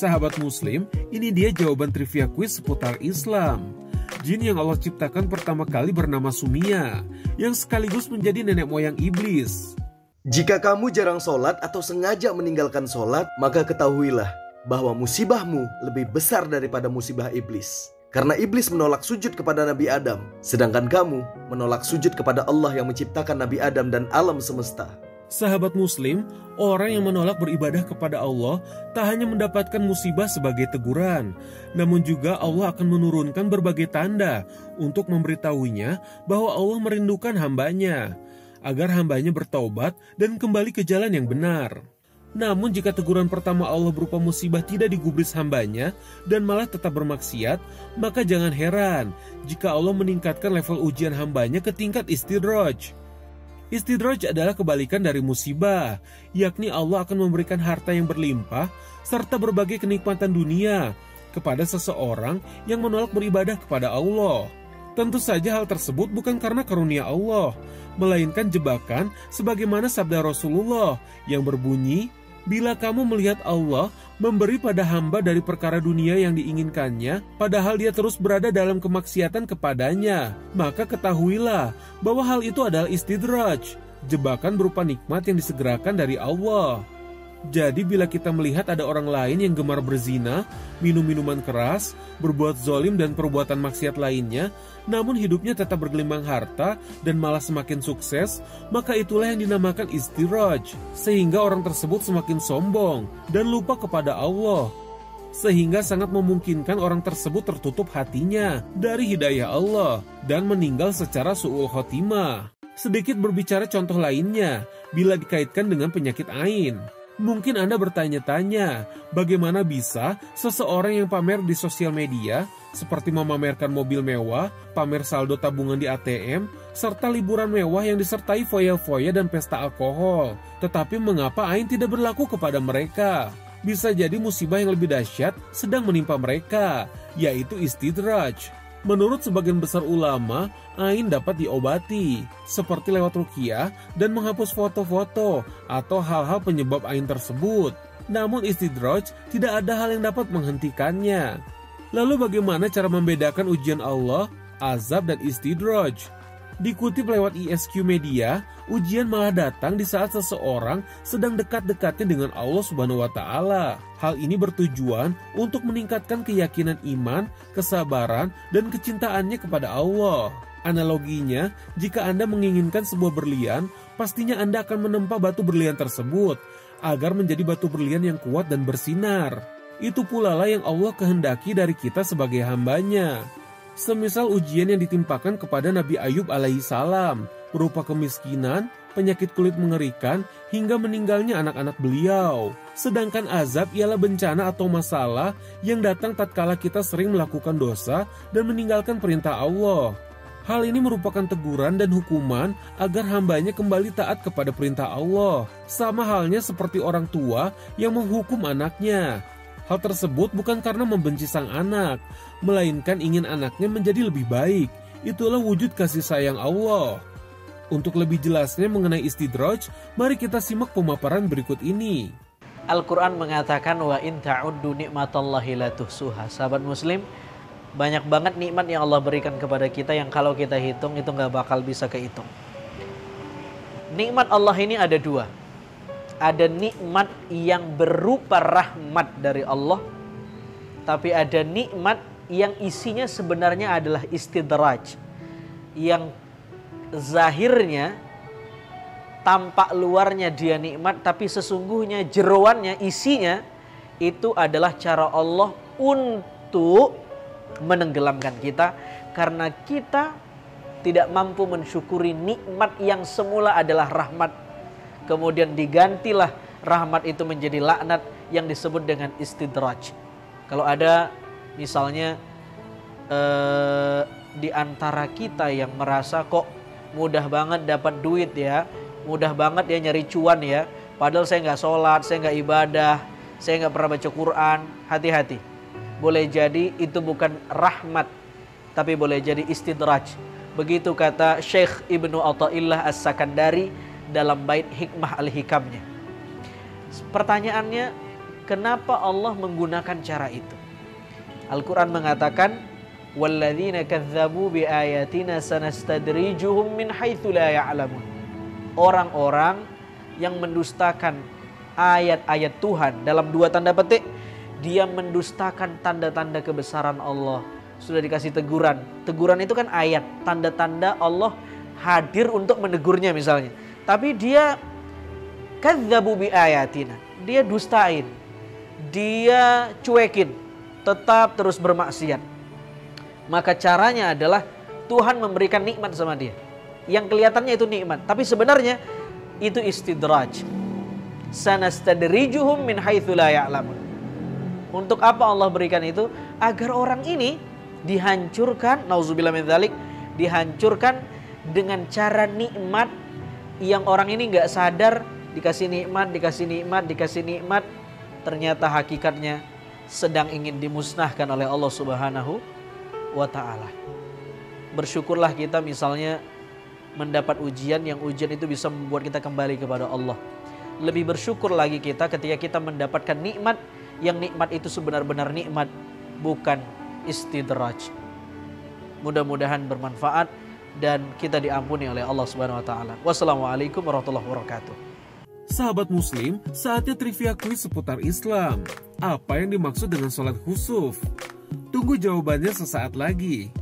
Sahabat Muslim, ini dia jawaban trivia kuis seputar Islam. Jin yang Allah ciptakan pertama kali bernama Sumia, yang sekaligus menjadi nenek moyang iblis. Jika kamu jarang sholat atau sengaja meninggalkan sholat, maka ketahuilah bahwa musibahmu lebih besar daripada musibah iblis. Karena iblis menolak sujud kepada Nabi Adam, sedangkan kamu menolak sujud kepada Allah yang menciptakan Nabi Adam dan alam semesta. Sahabat Muslim, orang yang menolak beribadah kepada Allah tak hanya mendapatkan musibah sebagai teguran, namun juga Allah akan menurunkan berbagai tanda untuk memberitahuinya bahwa Allah merindukan hambanya, agar hambanya bertaubat dan kembali ke jalan yang benar. Namun jika teguran pertama Allah berupa musibah tidak digubris hambanya dan malah tetap bermaksiat, maka jangan heran jika Allah meningkatkan level ujian hambanya ke tingkat istidraj. Istidraj adalah kebalikan dari musibah, yakni Allah akan memberikan harta yang berlimpah serta berbagai kenikmatan dunia kepada seseorang yang menolak beribadah kepada Allah. Tentu saja hal tersebut bukan karena karunia Allah, melainkan jebakan sebagaimana sabda Rasulullah yang berbunyi, "Bila kamu melihat Allah memberi pada hamba dari perkara dunia yang diinginkannya, padahal dia terus berada dalam kemaksiatan kepadanya, maka ketahuilah bahwa hal itu adalah istidraj, jebakan berupa nikmat yang disegerakan dari Allah." Jadi bila kita melihat ada orang lain yang gemar berzina, minum minuman keras, berbuat zolim dan perbuatan maksiat lainnya, namun hidupnya tetap bergelimang harta dan malah semakin sukses, maka itulah yang dinamakan istidraj, sehingga orang tersebut semakin sombong dan lupa kepada Allah, sehingga sangat memungkinkan orang tersebut tertutup hatinya dari hidayah Allah dan meninggal secara su'ul khotimah. Sedikit berbicara contoh lainnya, bila dikaitkan dengan penyakit ain. Mungkin Anda bertanya-tanya, bagaimana bisa seseorang yang pamer di sosial media, seperti memamerkan mobil mewah, pamer saldo tabungan di ATM, serta liburan mewah yang disertai foya-foya dan pesta alkohol, tetapi mengapa ain tidak berlaku kepada mereka? Bisa jadi musibah yang lebih dahsyat sedang menimpa mereka, yaitu istidraj. Menurut sebagian besar ulama, ain dapat diobati, seperti lewat ruqyah dan menghapus foto-foto atau hal-hal penyebab ain tersebut. Namun istidraj tidak ada hal yang dapat menghentikannya. Lalu bagaimana cara membedakan ujian Allah, azab, dan istidraj? Dikutip lewat ISQ Media, ujian malah datang di saat seseorang sedang dekat-dekatnya dengan Allah Subhanahu wa Ta'ala. Hal ini bertujuan untuk meningkatkan keyakinan iman, kesabaran, dan kecintaannya kepada Allah. Analoginya, jika Anda menginginkan sebuah berlian, pastinya Anda akan menempa batu berlian tersebut agar menjadi batu berlian yang kuat dan bersinar. Itu pula lah yang Allah kehendaki dari kita sebagai hambanya. Semisal ujian yang ditimpakan kepada Nabi Ayub alaihissalam berupa kemiskinan, penyakit kulit mengerikan, hingga meninggalnya anak-anak beliau. Sedangkan azab ialah bencana atau masalah yang datang tatkala kita sering melakukan dosa dan meninggalkan perintah Allah. Hal ini merupakan teguran dan hukuman agar hambanya kembali taat kepada perintah Allah. Sama halnya seperti orang tua yang menghukum anaknya. Hal tersebut bukan karena membenci sang anak, melainkan ingin anaknya menjadi lebih baik. Itulah wujud kasih sayang Allah. Untuk lebih jelasnya mengenai istidraj, mari kita simak pemaparan berikut ini. Al-Quran mengatakan, wa in ta'uddu ni'matallahi la tuhsuha. Sahabat Muslim, banyak banget nikmat yang Allah berikan kepada kita yang kalau kita hitung itu gak bakal bisa kehitung. Nikmat Allah ini ada dua. Ada nikmat yang berupa rahmat dari Allah, tapi ada nikmat yang isinya sebenarnya adalah istidraj, yang zahirnya tampak luarnya dia nikmat, tapi sesungguhnya jeroannya, isinya itu adalah cara Allah untuk menenggelamkan kita, karena kita tidak mampu mensyukuri nikmat yang semula adalah rahmat. Kemudian digantilah rahmat itu menjadi laknat yang disebut dengan istidraj. Kalau ada misalnya di antara kita yang merasa kok mudah banget dapat duit ya, mudah banget ya nyari cuan ya, padahal saya nggak sholat, saya nggak ibadah, saya nggak pernah baca Quran. Hati-hati, boleh jadi itu bukan rahmat, tapi boleh jadi istidraj. Begitu kata Syekh Ibnu Athaillah As-Sakandari dalam bait Hikmah Al-Hikamnya. Pertanyaannya, kenapa Allah menggunakan cara itu. Al-Quran mengatakan, وَالَّذِينَ كَذَّبُوا بِآيَاتِنَا سَنَسْتَدْرِجُهُمْ مِنْ حَيْثُ لَا يَعْلَمُونَ. Orang-orang yang mendustakan ayat-ayat Tuhan, dalam 2 tanda petik, dia mendustakan tanda-tanda kebesaran Allah. Sudah dikasih teguran. Teguran itu kan ayat, tanda-tanda Allah hadir untuk menegurnya misalnya. Tapi dia kadzabu bi ayatina. Dia dustain. Dia cuekin. Tetap terus bermaksiat. Maka caranya adalah Tuhan memberikan nikmat sama dia. Yang kelihatannya itu nikmat, tapi sebenarnya itu istidraj. Sanastadrijuhum min haitsu la ya'lamun. Untuk apa Allah berikan itu? Agar orang ini dihancurkan, nauzubillah min dzalik, dihancurkan dengan cara nikmat yang orang ini nggak sadar, dikasih nikmat, ternyata hakikatnya sedang ingin dimusnahkan oleh Allah Subhanahu wa ta'ala. Bersyukurlah kita misalnya mendapat ujian, yang ujian itu bisa membuat kita kembali kepada Allah. Lebih bersyukur lagi kita ketika kita mendapatkan nikmat, yang nikmat itu sebenar-benar nikmat, bukan istidraj. Mudah-mudahan bermanfaat dan kita diampuni oleh Allah Subhanahu wa taala. Wassalamualaikum warahmatullahi wabarakatuh. Sahabat Muslim, saatnya trivia kuis seputar Islam. Apa yang dimaksud dengan sholat khusuf? Tunggu jawabannya sesaat lagi.